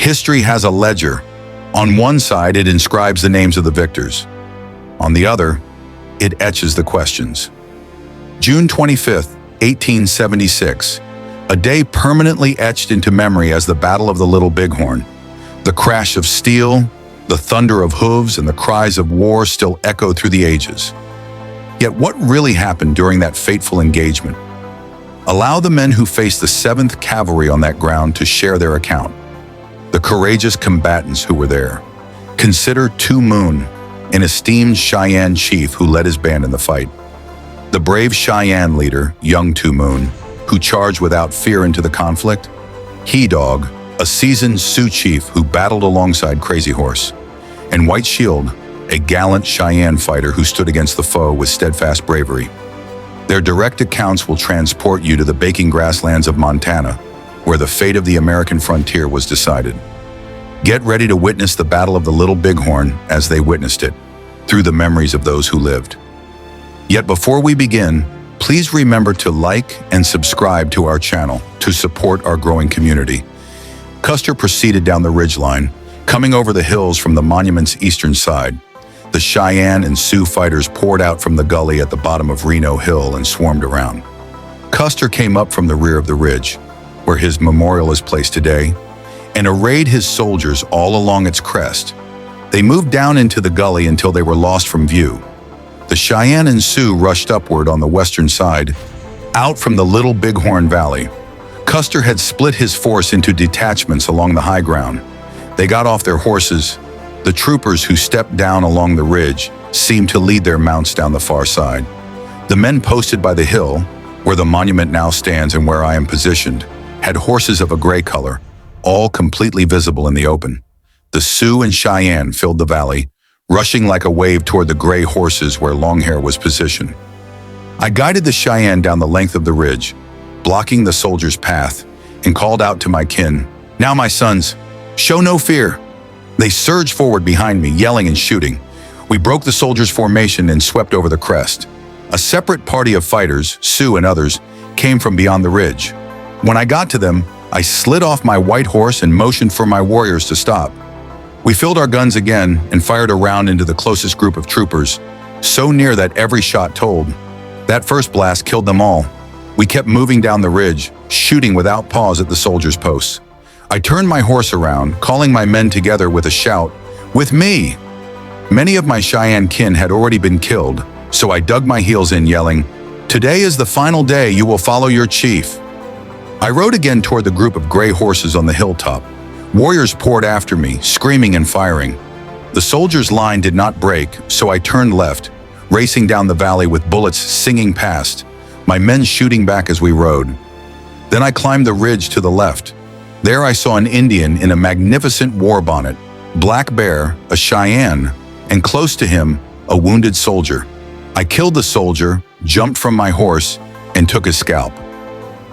History has a ledger. On one side, it inscribes the names of the victors. On the other, it etches the questions. June 25th, 1876, a day permanently etched into memory as the Battle of the Little Bighorn. The crash of steel, the thunder of hooves, and the cries of war still echo through the ages. Yet what really happened during that fateful engagement? Allow the men who faced the 7th Cavalry on that ground to share their account. The courageous combatants who were there. Consider Two Moon, an esteemed Cheyenne chief who led his band in the fight. The brave Cheyenne leader, young Two Moon, who charged without fear into the conflict. He Dog, a seasoned Sioux chief who battled alongside Crazy Horse. And White Shield, a gallant Cheyenne fighter who stood against the foe with steadfast bravery. Their direct accounts will transport you to the baking grasslands of Montana, where the fate of the American frontier was decided. Get ready to witness the Battle of the Little Bighorn as they witnessed it, through the memories of those who lived. Yet before we begin, please remember to like and subscribe to our channel to support our growing community. Custer proceeded down the ridgeline, coming over the hills from the monument's eastern side. The Cheyenne and Sioux fighters poured out from the gully at the bottom of Reno Hill and swarmed around. Custer came up from the rear of the ridge, where his memorial is placed today, and arrayed his soldiers all along its crest. They moved down into the gully until they were lost from view. The Cheyenne and Sioux rushed upward on the western side, out from the Little Bighorn Valley. Custer had split his force into detachments along the high ground. They got off their horses. The troopers who stepped down along the ridge seemed to lead their mounts down the far side. The men posted by the hill, where the monument now stands and where I am positioned, had horses of a gray color, all completely visible in the open. The Sioux and Cheyenne filled the valley, rushing like a wave toward the gray horses where Longhair was positioned. I guided the Cheyenne down the length of the ridge, blocking the soldiers' path, and called out to my kin, "Now, my sons, show no fear." They surged forward behind me, yelling and shooting. We broke the soldiers' formation and swept over the crest. A separate party of fighters, Sioux and others, came from beyond the ridge. When I got to them, I slid off my white horse and motioned for my warriors to stop. We filled our guns again and fired a round into the closest group of troopers, so near that every shot told. That first blast killed them all. We kept moving down the ridge, shooting without pause at the soldiers' posts. I turned my horse around, calling my men together with a shout, "With me!" Many of my Cheyenne kin had already been killed, so I dug my heels in, yelling, "Today is the final day you will follow your chief." I rode again toward the group of gray horses on the hilltop. Warriors poured after me, screaming and firing. The soldiers' line did not break, so I turned left, racing down the valley with bullets singing past, my men shooting back as we rode. Then I climbed the ridge to the left. There I saw an Indian in a magnificent war bonnet, Black Bear, a Cheyenne, and close to him, a wounded soldier. I killed the soldier, jumped from my horse, and took his scalp.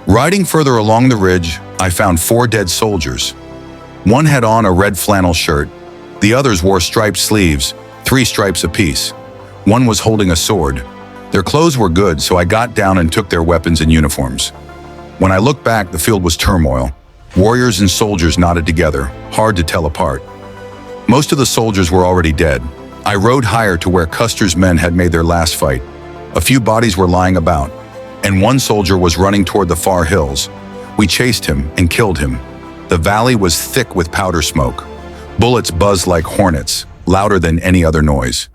Riding further along the ridge, I found 4 dead soldiers. One had on a red flannel shirt. The others wore striped sleeves, 3 stripes apiece. One was holding a sword. Their clothes were good, so I got down and took their weapons and uniforms. When I looked back, the field was turmoil. Warriors and soldiers knotted together, hard to tell apart. Most of the soldiers were already dead. I rode higher to where Custer's men had made their last fight. A few bodies were lying about, and one soldier was running toward the far hills. We chased him and killed him. The valley was thick with powder smoke. Bullets buzzed like hornets, louder than any other noise.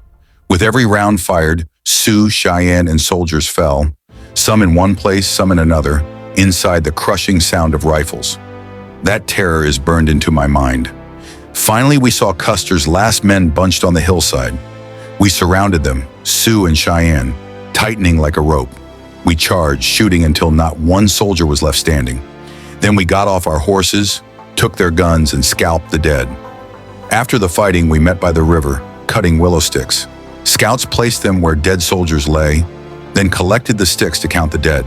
With every round fired, Sioux, Cheyenne, and soldiers fell, some in one place, some in another, inside the crushing sound of rifles. That terror is burned into my mind. Finally, we saw Custer's last men bunched on the hillside. We surrounded them, Sioux and Cheyenne, tightening like a rope. We charged, shooting until not one soldier was left standing. Then we got off our horses, took their guns, and scalped the dead. After the fighting, we met by the river, cutting willow sticks. Scouts placed them where dead soldiers lay, then collected the sticks to count the dead.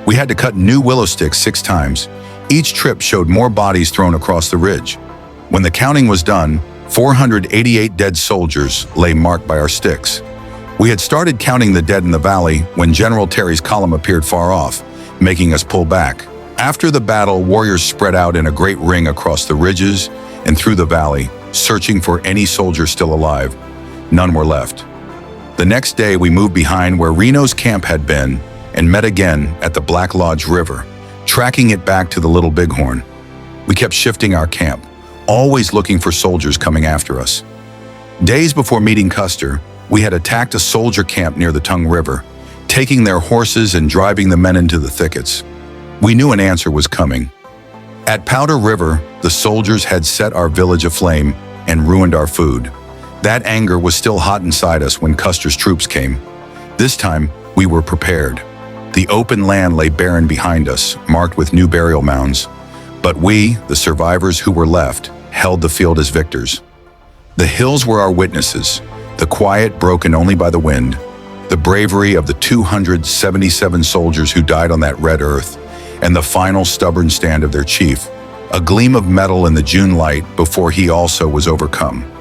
We had to cut new willow sticks 6 times. Each trip showed more bodies thrown across the ridge. When the counting was done, 488 dead soldiers lay marked by our sticks. We had started counting the dead in the valley when General Terry's column appeared far off, making us pull back. After the battle, warriors spread out in a great ring across the ridges, and through the valley, searching for any soldier still alive. None were left. The next day, we moved behind where Reno's camp had been and met again at the Black Lodge River, tracking it back to the Little Bighorn. We kept shifting our camp, always looking for soldiers coming after us. Days before meeting Custer, we had attacked a soldier camp near the Tongue River, taking their horses and driving the men into the thickets. We knew an answer was coming. At Powder River, the soldiers had set our village aflame and ruined our food. That anger was still hot inside us when Custer's troops came. This time, we were prepared. The open land lay barren behind us, marked with new burial mounds. But we, the survivors who were left, held the field as victors. The hills were our witnesses, the quiet broken only by the wind, the bravery of the 277 soldiers who died on that red earth, and the final stubborn stand of their chief, a gleam of metal in the June light before he also was overcome.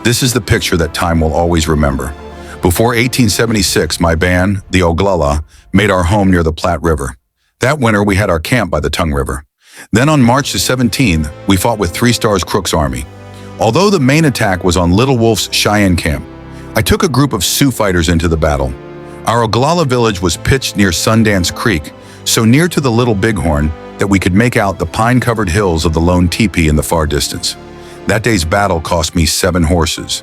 This is the picture that time will always remember. Before 1876, my band, the Oglala, made our home near the Platte River. That winter, we had our camp by the Tongue River. Then on March the 17th, we fought with 3 Stars Crook's army. Although the main attack was on Little Wolf's Cheyenne camp, I took a group of Sioux fighters into the battle. Our Oglala village was pitched near Sundance Creek, so near to the Little Bighorn that we could make out the pine-covered hills of the lone teepee in the far distance. That day's battle cost me 7 horses.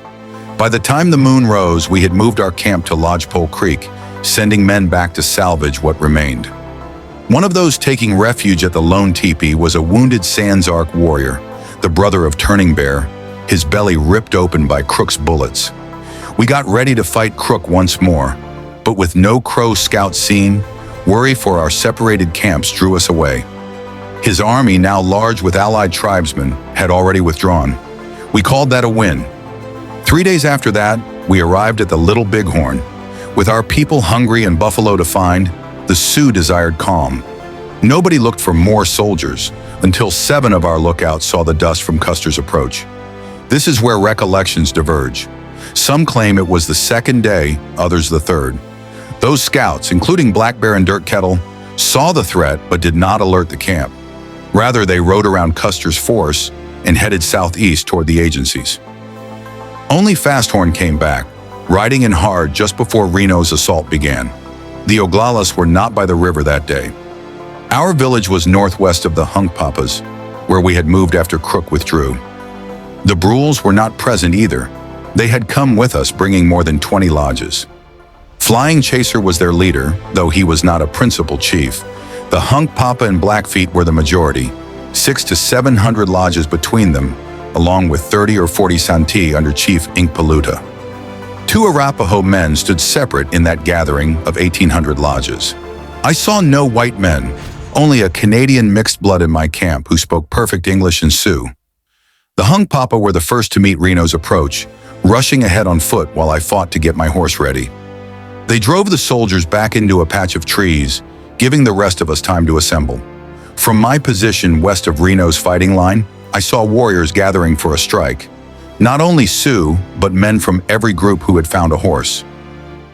By the time the moon rose, we had moved our camp to Lodgepole Creek, sending men back to salvage what remained. One of those taking refuge at the lone teepee was a wounded Sans Arc warrior, the brother of Turning Bear, his belly ripped open by Crook's bullets. We got ready to fight Crook once more, but with no Crow scouts seen, worry for our separated camps drew us away. His army, now large with allied tribesmen, had already withdrawn. We called that a win. 3 days after that, we arrived at the Little Bighorn. With our people hungry and buffalo to find, the Sioux desired calm. Nobody looked for more soldiers until 7 of our lookouts saw the dust from Custer's approach. This is where recollections diverge. Some claim it was the 2nd day, others the 3rd. Those scouts, including Black Bear and Dirt Kettle, saw the threat but did not alert the camp. Rather, they rode around Custer's force and headed southeast toward the agencies. Only Fasthorn came back, riding in hard just before Reno's assault began. The Oglalas were not by the river that day. Our village was northwest of the Hunkpapas, where we had moved after Crook withdrew. The Brules were not present either. They had come with us, bringing more than 20 lodges. Flying Chaser was their leader, though he was not a principal chief. The Hunkpapa and Blackfeet were the majority, 600 to 700 lodges between them, along with 30 or 40 Santee under Chief Inkpaluta. 2 Arapaho men stood separate in that gathering of 1,800 lodges. I saw no white men, only a Canadian mixed blood in my camp who spoke perfect English and Sioux. The Hunkpapa were the first to meet Reno's approach, rushing ahead on foot while I fought to get my horse ready. They drove the soldiers back into a patch of trees, giving the rest of us time to assemble. From my position west of Reno's fighting line, I saw warriors gathering for a strike. Not only Sioux, but men from every group who had found a horse.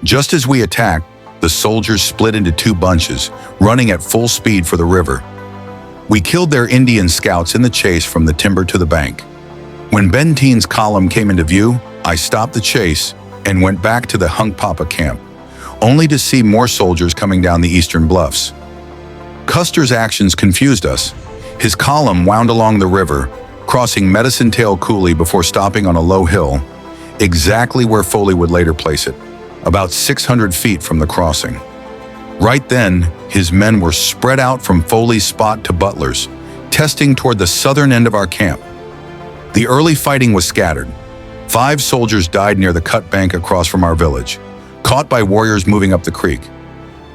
Just as we attacked, the soldiers split into 2 bunches, running at full speed for the river. We killed their Indian scouts in the chase from the timber to the bank. When Benteen's column came into view, I stopped the chase and went back to the Hunkpapa camp, only to see more soldiers coming down the eastern bluffs. Custer's actions confused us. His column wound along the river, crossing Medicine Tail Coulee before stopping on a low hill, exactly where Foley would later place it, about 600 feet from the crossing. Right then, his men were spread out from Foley's spot to Butler's, testing toward the southern end of our camp. The early fighting was scattered. 5 soldiers died near the cut bank across from our village, caught by warriors moving up the creek.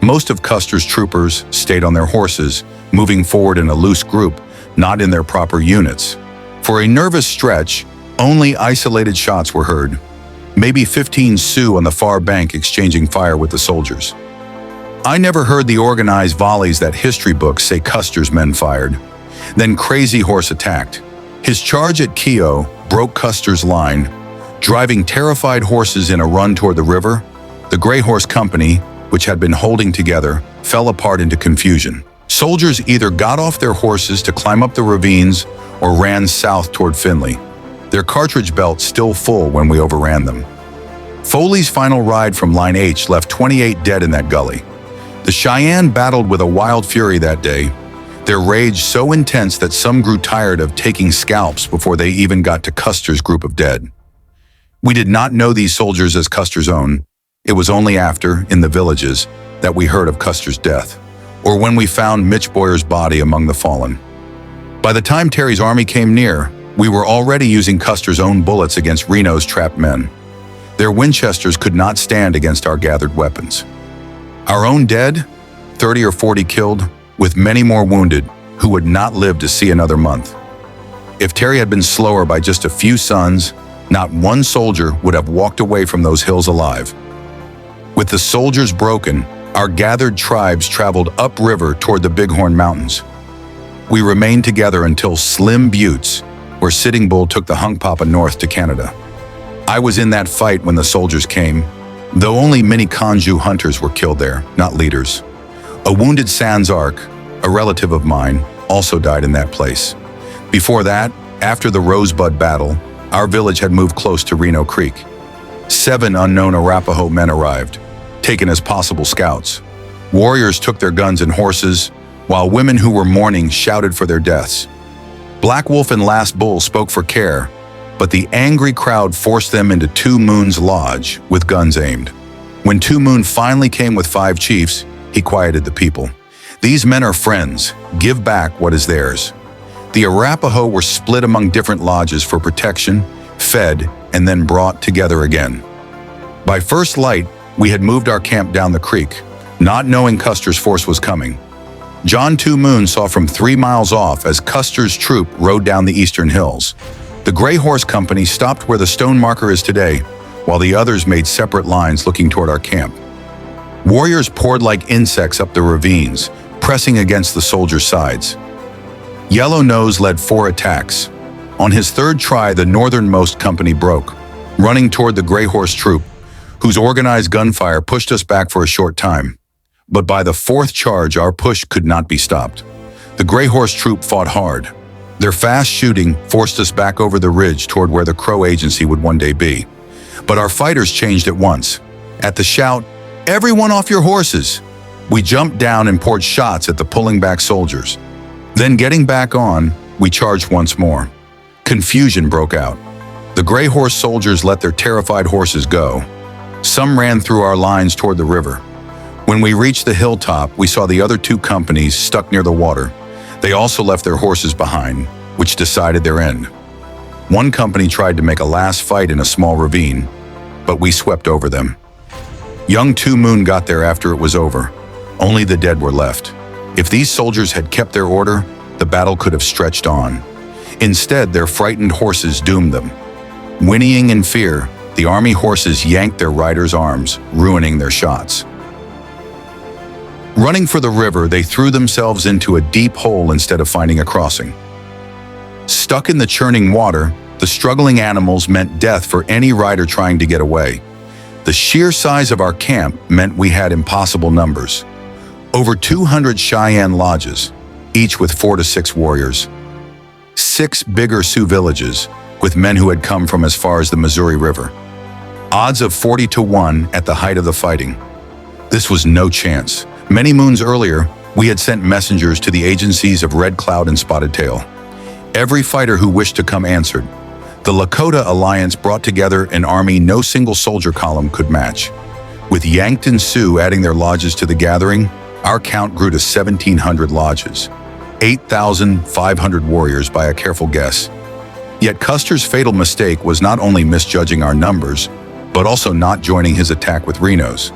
Most of Custer's troopers stayed on their horses, moving forward in a loose group, not in their proper units. For a nervous stretch, only isolated shots were heard. Maybe 15 Sioux on the far bank exchanging fire with the soldiers. I never heard the organized volleys that history books say Custer's men fired. Then Crazy Horse attacked. His charge at Keogh broke Custer's line, driving terrified horses in a run toward the river. The Gray Horse Company, which had been holding together, fell apart into confusion. Soldiers either got off their horses to climb up the ravines or ran south toward Findlay, their cartridge belts still full when we overran them. Foley's final ride from Line H left 28 dead in that gully. The Cheyenne battled with a wild fury that day, their rage so intense that some grew tired of taking scalps before they even got to Custer's group of dead. We did not know these soldiers as Custer's own. It was only after, in the villages, that we heard of Custer's death, or when we found Mitch Boyer's body among the fallen. By the time Terry's army came near, we were already using Custer's own bullets against Reno's trapped men. Their Winchesters could not stand against our gathered weapons. Our own dead, 30 or 40 killed, with many more wounded, who would not live to see another month. If Terry had been slower by just a few sons, not one soldier would have walked away from those hills alive. With the soldiers broken, our gathered tribes traveled upriver toward the Bighorn Mountains. We remained together until Slim Buttes, where Sitting Bull took the Hunk Papa north to Canada. I was in that fight when the soldiers came, though only many Kanju hunters were killed there, not leaders. A wounded Sans Arc, a relative of mine, also died in that place. Before that, after the Rosebud battle, our village had moved close to Reno Creek. 7 unknown Arapaho men arrived, taken as possible scouts. Warriors took their guns and horses, while women who were mourning shouted for their deaths. Black Wolf and Last Bull spoke for care, but the angry crowd forced them into Two Moon's lodge with guns aimed. When Two Moon finally came with 5 chiefs, he quieted the people. These men are friends. Give back what is theirs. The Arapaho were split among different lodges for protection, fed, and then brought together again. By first light, we had moved our camp down the creek, not knowing Custer's force was coming. John Two Moon saw from 3 miles off as Custer's troop rode down the eastern hills. The Gray Horse Company stopped where the stone marker is today, while the others made separate lines looking toward our camp. Warriors poured like insects up the ravines, pressing against the soldiers' sides. Yellow Nose led 4 attacks. On his 3rd try, the northernmost company broke, running toward the Gray Horse troop, whose organized gunfire pushed us back for a short time. But by the 4th charge, our push could not be stopped. The Gray Horse troop fought hard. Their fast shooting forced us back over the ridge toward where the Crow Agency would one day be. But our fighters changed at once. At the shout, "Everyone off your horses!" we jumped down and poured shots at the pulling back soldiers. Then getting back on, we charged once more. Confusion broke out. The Gray Horse soldiers let their terrified horses go. Some ran through our lines toward the river. When we reached the hilltop, we saw the other 2 companies stuck near the water. They also left their horses behind, which decided their end. One company tried to make a last fight in a small ravine, but we swept over them. Young Two Moon got there after it was over. Only the dead were left. If these soldiers had kept their order, the battle could have stretched on. Instead, their frightened horses doomed them. Whinnying in fear, the army horses yanked their riders' arms, ruining their shots. Running for the river, they threw themselves into a deep hole instead of finding a crossing. Stuck in the churning water, the struggling animals meant death for any rider trying to get away. The sheer size of our camp meant we had impossible numbers. Over 200 Cheyenne lodges, each with 4 to 6 warriors. 6 bigger Sioux villages, with men who had come from as far as the Missouri River. Odds of 40 to 1 at the height of the fighting. This was no chance. Many moons earlier, we had sent messengers to the agencies of Red Cloud and Spotted Tail. Every fighter who wished to come answered. The Lakota Alliance brought together an army no single soldier column could match. With Yankton Sioux adding their lodges to the gathering, our count grew to 1,700 lodges, 8,500 warriors by a careful guess. Yet Custer's fatal mistake was not only misjudging our numbers, but also not joining his attack with Reno's.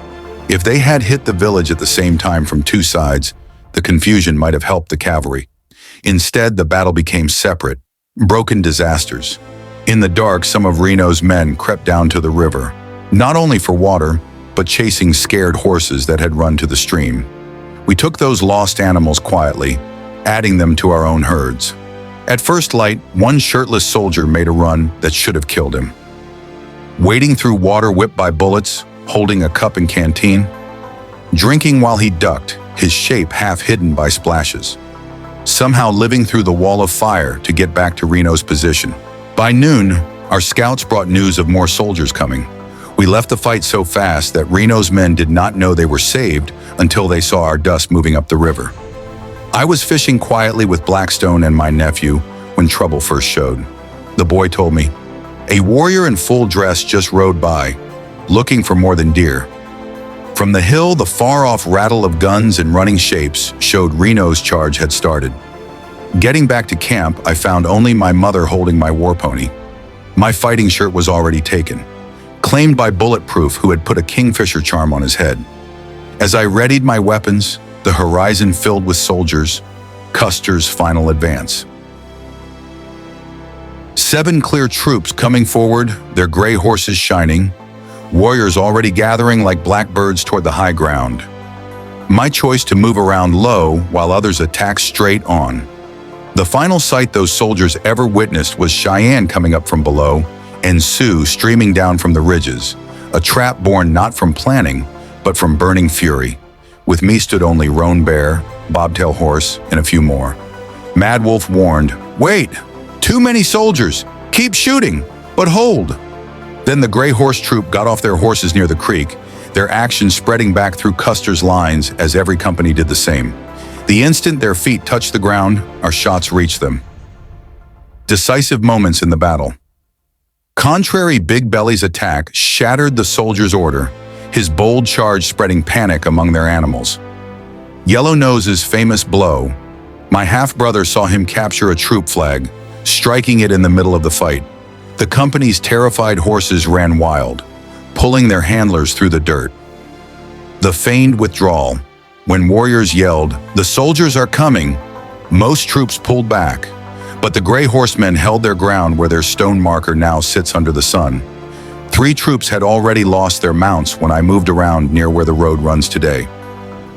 If they had hit the village at the same time from 2 sides, the confusion might have helped the cavalry. Instead, the battle became separate, broken disasters. In the dark, some of Reno's men crept down to the river, not only for water, but chasing scared horses that had run to the stream. We took those lost animals quietly, adding them to our own herds. At first light, one shirtless soldier made a run that should have killed him. Wading through water whipped by bullets, holding a cup and canteen. Drinking while he ducked, his shape half hidden by splashes, somehow living through the wall of fire to get back to Reno's position. By noon, our scouts brought news of more soldiers coming. We left the fight so fast that Reno's men did not know they were saved until they saw our dust moving up the river. I was fishing quietly with Blackstone and my nephew when trouble first showed. The boy told me, "A warrior in full dress just rode by, looking for more than deer." From the hill, the far-off rattle of guns and running shapes showed Reno's charge had started. Getting back to camp, I found only my mother holding my war pony. My fighting shirt was already taken, claimed by Bulletproof, who had put a kingfisher charm on his head. As I readied my weapons, the horizon filled with soldiers, Custer's final advance. 7 clear troops coming forward, their gray horses shining, warriors already gathering like blackbirds toward the high ground. My choice to move around low while others attack straight on. The final sight those soldiers ever witnessed was Cheyenne coming up from below and Sioux streaming down from the ridges, a trap born not from planning, but from burning fury. With me stood only Roan Bear, Bobtail Horse, and a few more. Mad Wolf warned, "Wait! Too many soldiers! Keep shooting, but hold!" Then the Gray Horse Troop got off their horses near the creek, their action spreading back through Custer's lines as every company did the same. The instant their feet touched the ground, our shots reached them. Decisive moments in the battle. Contrary Big Belly's attack shattered the soldier's order, his bold charge spreading panic among their animals. Yellow Nose's famous blow, my half-brother saw him capture a troop flag, striking it in the middle of the fight. The company's terrified horses ran wild, pulling their handlers through the dirt. The feigned withdrawal. When warriors yelled, "The soldiers are coming," most troops pulled back, but the Gray Horsemen held their ground where their stone marker now sits under the sun. 3 troops had already lost their mounts when I moved around near where the road runs today.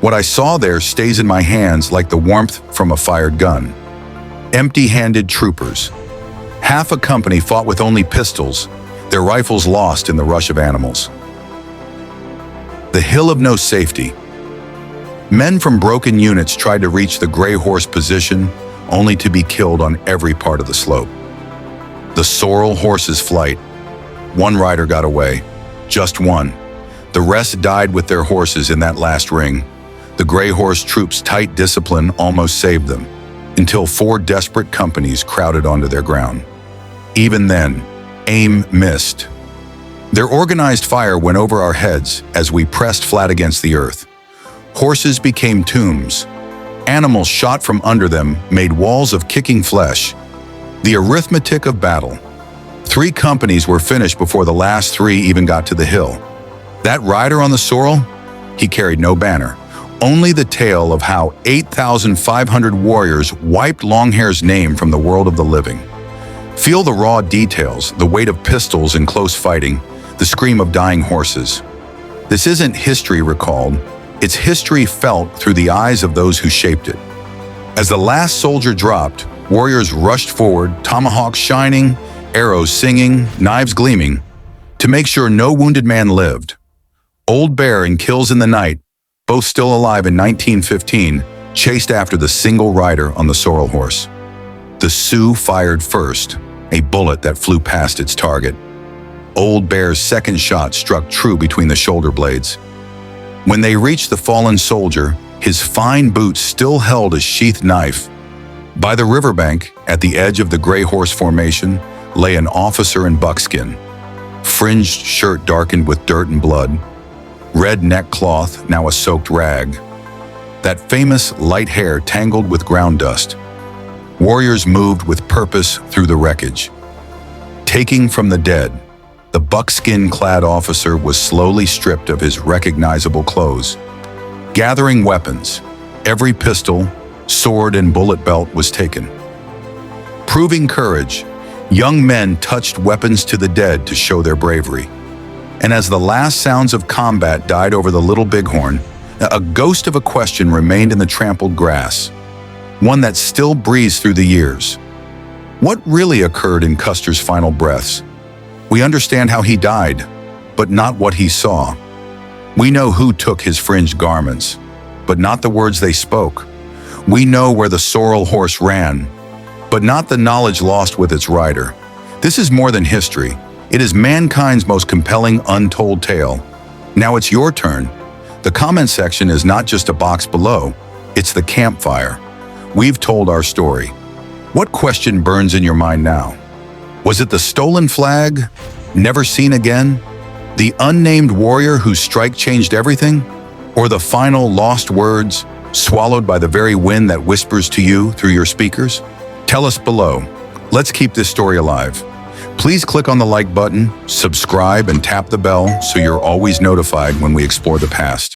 What I saw there stays in my hands like the warmth from a fired gun. Empty-handed troopers. Half a company fought with only pistols, their rifles lost in the rush of animals. The hill of no safety. Men from broken units tried to reach the Gray Horse position, only to be killed on every part of the slope. The sorrel horse's flight. 1 rider got away, just 1. The rest died with their horses in that last ring. The Gray Horse Troop's tight discipline almost saved them, until 4 desperate companies crowded onto their ground. Even then, aim missed. Their organized fire went over our heads as we pressed flat against the earth. Horses became tombs. Animals shot from under them made walls of kicking flesh. The arithmetic of battle. 3 companies were finished before the last 3 even got to the hill. That rider on the sorrel? He carried no banner, only the tale of how 8,500 warriors wiped Longhair's name from the world of the living. Feel the raw details, the weight of pistols in close fighting, the scream of dying horses. This isn't history recalled, it's history felt through the eyes of those who shaped it. As the last soldier dropped, warriors rushed forward, tomahawks shining, arrows singing, knives gleaming, to make sure no wounded man lived. Old Bear and Kills in the Night, both still alive in 1915, chased after the single rider on the sorrel horse. The Sioux fired first, a bullet that flew past its target. Old Bear's second shot struck true between the shoulder blades. When they reached the fallen soldier, his fine boots still held a sheathed knife. By the riverbank, at the edge of the Gray Horse formation, lay an officer in buckskin, fringed shirt darkened with dirt and blood, red neckcloth now a soaked rag, that famous light hair tangled with ground dust. Warriors moved with purpose through the wreckage. Taking from the dead, the buckskin-clad officer was slowly stripped of his recognizable clothes. Gathering weapons, every pistol, sword, and bullet belt was taken. Proving courage, young men touched weapons to the dead to show their bravery. And as the last sounds of combat died over the little Bighorn, a ghost of a question remained in the trampled grass, one that still breathes through the years. What really occurred in Custer's final breaths? We understand how he died, but not what he saw. We know who took his fringed garments, but not the words they spoke. We know where the sorrel horse ran, but not the knowledge lost with its rider. This is more than history. It is mankind's most compelling untold tale. Now it's your turn. The comment section is not just a box below, it's the campfire. We've told our story. What question burns in your mind now? Was it the stolen flag? Never seen again? The unnamed warrior whose strike changed everything? Or the final lost words, swallowed by the very wind that whispers to you through your speakers? Tell us below. Let's keep this story alive. Please click on the like button, subscribe, and tap the bell so you're always notified when we explore the past.